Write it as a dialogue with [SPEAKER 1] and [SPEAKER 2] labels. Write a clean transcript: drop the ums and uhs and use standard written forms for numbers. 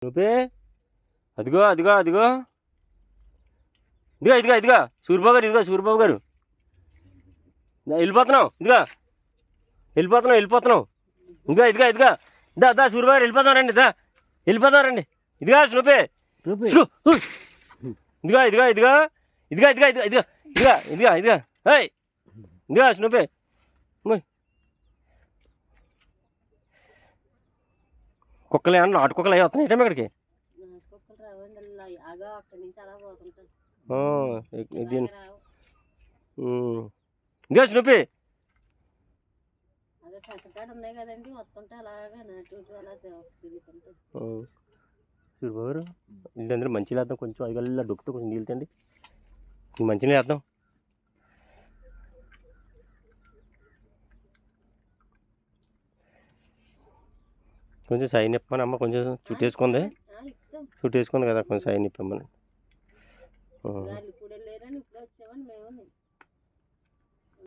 [SPEAKER 1] నువ్వే అదిగో అదిగో అదిగో ఇదిగో ఇదిగో ఇదిగో సూరిబాబు గారు, ఇదిగో సూరిబాబు గారు వెళ్ళిపోతున్నావు, ఇదిగో వెళ్ళిపోతున్నావు వెళ్ళిపోతున్నావు. ఇదిగో ఇదిగో ఇదిగో దా దా సూరిబాబు గారు వెళ్ళిపోతాం రండి, దా వెళ్ళిపోతాం రండి. ఇదిగో స్నూపే ఇదిగో ఇదిగో ఇదిగో ఇదిగో ఇదిగో ఇదిగో ఇదిగో ఇదిగో ఇదిగో ఇదిగో హై ఇదిగో స్నూపే కుక్కలు ఏమన్నా నాటు కుక్కలు అవి వస్తున్నాయి ఏటమ్మా ఇక్కడికి. ఇదిగో స్నూపీ చూడబారు వీళ్ళందరూ మంచిగా వేద్దాం, కొంచెం అదిగల్లా డొక్కుతో కొంచెం నీళ్ళతండి, మంచిగా వేద్దాం. కొంచెం సై నిప్పమని అమ్మ, కొంచెం చుట్టేసుకుంది కదా, కొంచెం సై నిప్పమ్మని.